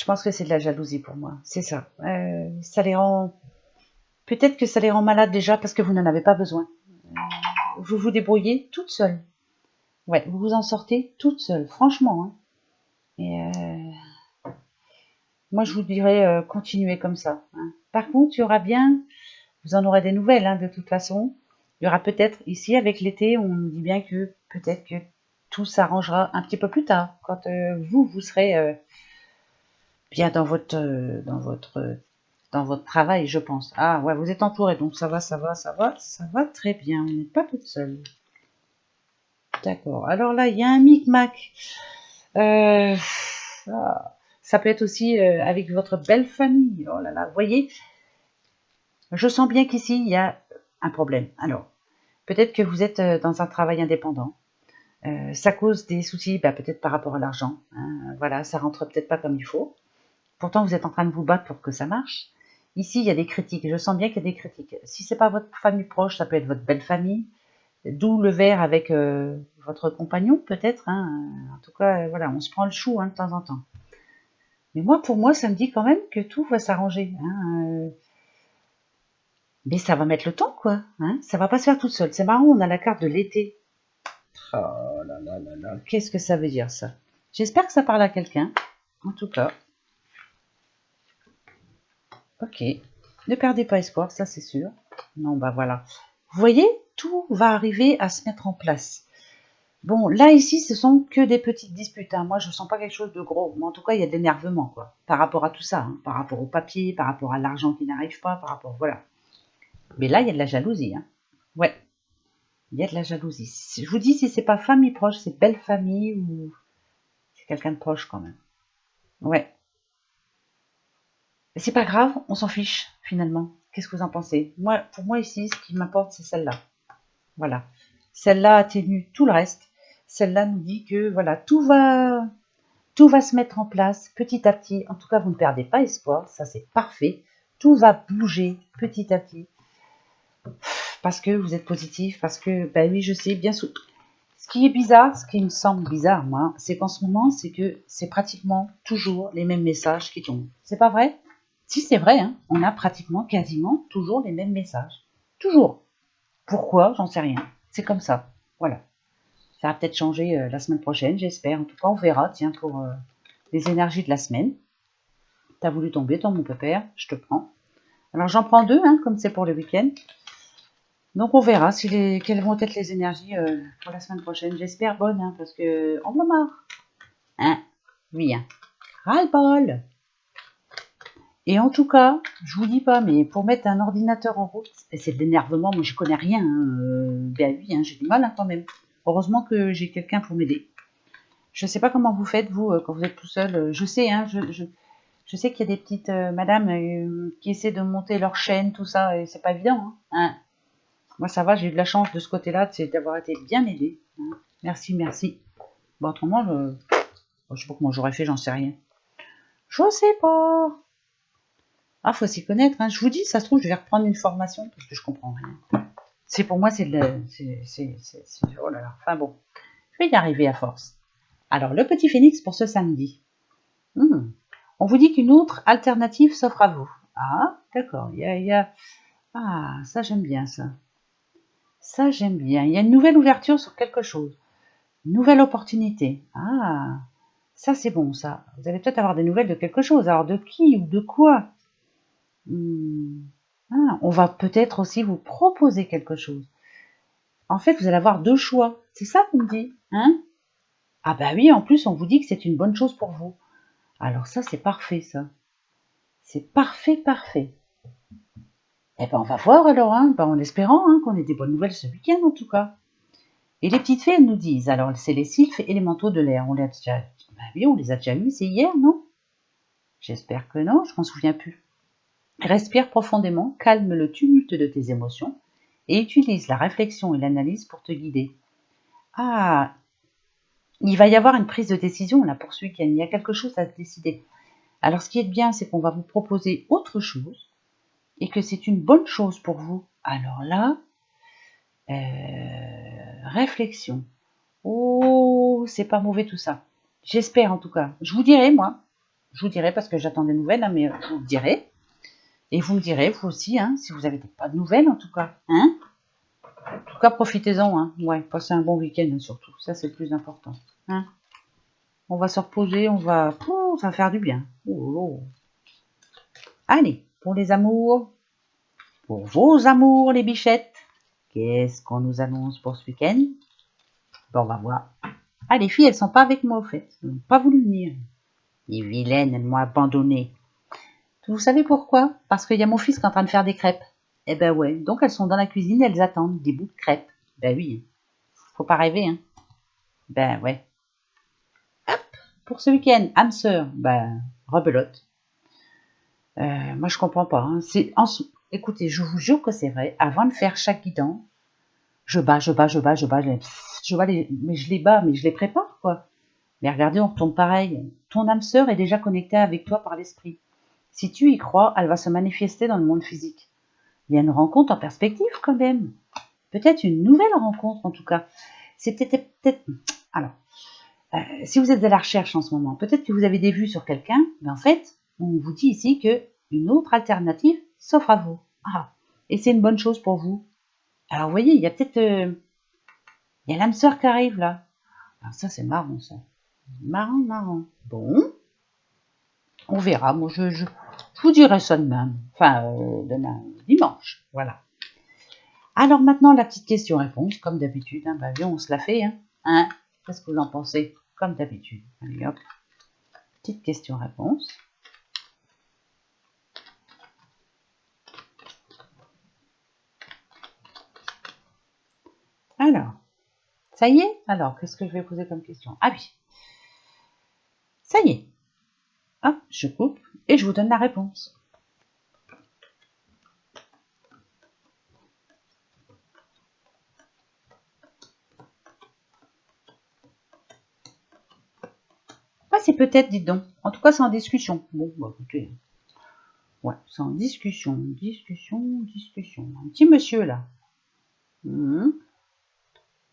pense que c'est de la jalousie pour moi. C'est ça. Ça les rend... Peut-être que ça les rend malades déjà parce que vous n'en avez pas besoin. Vous vous débrouillez toute seule. Ouais, vous vous en sortez toute seule, franchement. Hein. Et moi, je vous dirais, continuez comme ça. Hein. Par contre, il y aura bien, vous en aurez des nouvelles, hein, de toute façon. Il y aura peut-être, ici, avec l'été, on nous dit bien que peut-être que tout s'arrangera un petit peu plus tard, quand vous serez bien dans votre travail, je pense. Ah, ouais, vous êtes entouré, donc ça va très bien. Vous n'êtes pas toute seule. D'accord. Alors là, il y a un micmac. Euh, ça peut être aussi avec votre belle famille. Oh là là, vous voyez, je sens bien qu'ici, il y a un problème. Alors, peut-être que vous êtes dans un travail indépendant. Ça cause des soucis, peut-être par rapport à l'argent. Hein. Voilà, ça rentre peut-être pas comme il faut. Pourtant, vous êtes en train de vous battre pour que ça marche. Ici, il y a des critiques. Je sens bien qu'il y a des critiques. Si c'est pas votre famille proche, ça peut être votre belle famille. D'où le verre avec votre compagnon, peut-être. Hein. En tout cas, voilà, on se prend le chou, hein, de temps en temps. Mais moi, pour moi, ça me dit quand même que tout va s'arranger. Hein. Mais ça va mettre le temps, quoi. Hein. Ça va pas se faire toute seule. C'est marrant, on a la carte de l'été. Oh là là là là. Qu'est-ce que ça veut dire, ça? J'espère que ça parle à quelqu'un. En tout cas. Ok. Ne perdez pas espoir, ça c'est sûr. Non, voilà. Vous voyez, tout va arriver à se mettre en place. Bon, là, ici, ce sont que des petites disputes. Hein. Moi, je ne sens pas quelque chose de gros. Mais en tout cas, il y a de l'énervement, quoi. Par rapport à tout ça. Hein. Par rapport au papier, par rapport à l'argent qui n'arrive pas, par rapport... Voilà. Mais là, il y a de la jalousie. Hein. Ouais. Il y a de la jalousie. Je vous dis, si c'est pas famille proche, c'est belle famille ou c'est quelqu'un de proche, quand même. Ouais. Mais c'est pas grave, on s'en fiche, finalement. Qu'est-ce que vous en pensez? Moi, pour moi, ici, ce qui m'importe, c'est celle-là. Voilà. Celle-là atténue tout le reste. Celle-là nous dit que, voilà, tout va se mettre en place petit à petit. En tout cas, vous ne perdez pas espoir. Ça, c'est parfait. Tout va bouger petit à petit. Parce que vous êtes positif. Parce que, oui, je sais, bien sûr. Ce qui est bizarre, ce qui me semble bizarre, moi, c'est qu'en ce moment, c'est que c'est pratiquement toujours les mêmes messages qui tombent. C'est pas vrai? Si, c'est vrai. Hein. On a pratiquement, quasiment, toujours les mêmes messages. Toujours. Pourquoi? J'en sais rien. C'est comme ça. Voilà. Ça va peut-être changer la semaine prochaine, j'espère. En tout cas, on verra, tiens, pour les énergies de la semaine. T'as voulu tomber, toi, mon pépère, je te prends. Alors, j'en prends deux, hein, comme c'est pour le week-end. Donc, on verra quelles vont être les énergies pour la semaine prochaine. J'espère bonnes, hein, parce que on en a marre. Hein? Oui, hein. Ras-le-bol. Et en tout cas, je vous dis pas, mais pour mettre un ordinateur en route, c'est de l'énervement, moi je connais rien. Hein, oui, hein, j'ai du mal hein, quand même. Heureusement que j'ai quelqu'un pour m'aider. Je ne sais pas comment vous faites, vous, quand vous êtes tout seul. Je sais, hein, je sais qu'il y a des petites madames qui essaient de monter leur chaîne, tout ça, et c'est pas évident. Hein. Hein. Moi, ça va, j'ai eu de la chance de ce côté-là, c'est d'avoir été bien aidée. Hein. Merci, merci. Bon, autrement, je sais pas comment j'aurais fait, j'en sais rien. Je sais pas. Ah, faut s'y connaître. Hein. Je vous dis, ça se trouve, je vais reprendre une formation parce que je comprends rien. C'est pour moi, c'est oh là là. Enfin bon, je vais y arriver à force. Alors, le petit phénix pour ce samedi. On vous dit qu'une autre alternative s'offre à vous. Ah, d'accord. Ah, ça j'aime bien ça. Ça j'aime bien. Il y a une nouvelle ouverture sur quelque chose. Une nouvelle opportunité. Ah, ça c'est bon ça. Vous allez peut-être avoir des nouvelles de quelque chose. Alors de qui ou de quoi? Ah, on va peut-être aussi vous proposer quelque chose. En fait, vous allez avoir deux choix. C'est ça qu'on me dit, hein? Ah oui, en plus on vous dit que c'est une bonne chose pour vous. Alors ça c'est parfait ça. C'est parfait, parfait. Eh ben on va voir alors, hein, en espérant hein, qu'on ait des bonnes nouvelles ce week-end en tout cas. Et les petites fées, elles nous disent, alors c'est les sylphes et les manteaux de l'air. On les a déjà, bah oui, on les a déjà eus, c'est hier, non? J'espère que non, je m'en souviens plus. Respire profondément, calme le tumulte de tes émotions et utilise la réflexion et l'analyse pour te guider. Ah, il va y avoir une prise de décision là pour ce week-end, il y a quelque chose à décider. Alors ce qui est bien, c'est qu'on va vous proposer autre chose et que c'est une bonne chose pour vous. Alors là, réflexion. Oh, c'est pas mauvais tout ça. J'espère en tout cas. Je vous dirai moi. Je vous dirai parce que j'attends des nouvelles, hein, mais je vous dirai. Et vous me direz, vous aussi, hein, si vous n'avez pas de nouvelles en tout cas. Hein, en tout cas, profitez-en. Hein. Ouais, passez un bon week-end hein, surtout. Ça, c'est le plus important. Hein. On va se reposer, ça va faire du bien. Oh. Allez, pour les amours, pour vos amours, les bichettes, qu'est-ce qu'on nous annonce pour ce week-end? Bon, on va voir. Ah, les filles, elles sont pas avec moi au fait. Elles n'ont pas voulu venir. Les vilaines, elles m'ont abandonné. Vous savez pourquoi? Parce qu'il y a mon fils qui est en train de faire des crêpes. Eh ben ouais, donc elles sont dans la cuisine, elles attendent des bouts de crêpes. Ben oui, faut pas rêver, hein. Ben ouais. Hop, pour ce week-end, âme sœur, ben rebelote. Moi je comprends pas. Hein. Écoutez, je vous jure que c'est vrai. Avant de faire chaque guidon, je bats, mais je les bats, mais je les prépare quoi. Mais regardez, on retombe pareil. Ton âme sœur est déjà connectée avec toi par l'esprit. Si tu y crois, elle va se manifester dans le monde physique. Il y a une rencontre en perspective quand même. Peut-être une nouvelle rencontre en tout cas. C'est peut-être. Alors, si vous êtes à la recherche en ce moment, peut-être que vous avez des vues sur quelqu'un, mais en fait, on vous dit ici que une autre alternative s'offre à vous. Ah, et c'est une bonne chose pour vous. Alors, vous voyez, il y a peut-être. Il y a l'âme sœur qui arrive là. Alors, ça, c'est marrant ça. Marrant. Bon, on verra. Moi, je vous dirai ça demain. Enfin, demain, dimanche. Voilà. Alors maintenant, la petite question-réponse, comme d'habitude. Hein, bah, on se la fait. Hein. Qu'est-ce que vous en pensez? Comme d'habitude. Allez hop. Petite question-réponse. Alors, ça y est? Alors, qu'est-ce que je vais poser comme question? Ah oui. Ça y est. Hop, je coupe et je vous donne la réponse. Ah, c'est peut-être, dites donc. En tout cas, c'est en discussion. Bon, bah écoutez. Ouais, c'est en discussion. Un petit monsieur là.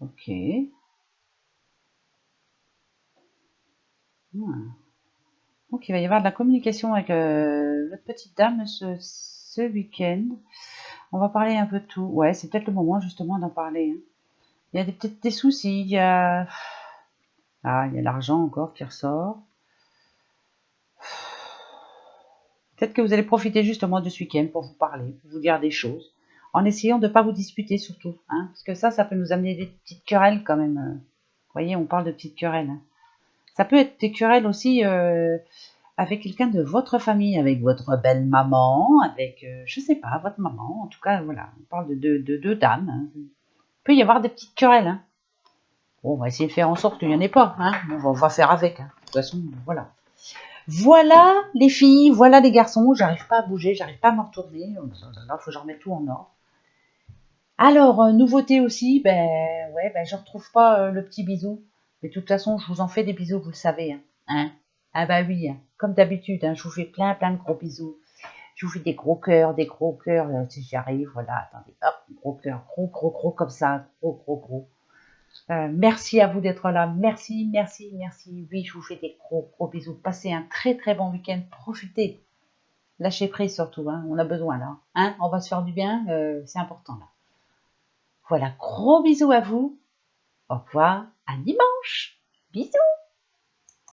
Ok. Donc, il va y avoir de la communication avec votre petite dame ce week-end. On va parler un peu de tout. Ouais, c'est peut-être le moment justement d'en parler. Hein. Il y a peut-être des soucis. Il y a l'argent encore qui ressort. Peut-être que vous allez profiter justement de ce week-end pour vous parler, pour vous dire des choses, en essayant de ne pas vous disputer surtout. Hein, parce que ça peut nous amener des petites querelles quand même. Vous voyez, on parle de petites querelles. Hein. Ça peut être des querelles aussi avec quelqu'un de votre famille, avec votre belle maman, avec, je sais pas, votre maman. En tout cas, voilà, on parle de deux dames. Hein. Il peut y avoir des petites querelles. Hein. Bon, on va essayer de faire en sorte qu'il n'y en ait pas. Hein. On va faire avec. Hein. De toute façon, voilà. Voilà les filles, voilà les garçons. J'arrive pas à bouger, j'arrive pas à me retourner. Là, faut que je remette tout en ordre. Alors, nouveauté aussi, je retrouve pas le petit bisou. Mais de toute façon, je vous en fais des bisous, vous le savez. Hein. Ah bah oui, hein. Comme d'habitude, hein, je vous fais plein de gros bisous. Je vous fais des gros cœurs, si j'y arrive, voilà, attendez, hop, gros cœur, gros, comme ça, gros. Merci à vous d'être là, merci. Oui, je vous fais des gros bisous. Passez un très bon week-end, profitez. Lâchez prise surtout, hein, on a besoin là. Hein, on va se faire du bien, c'est important là. Voilà, gros bisous à vous. Au revoir, à dimanche. Bisous.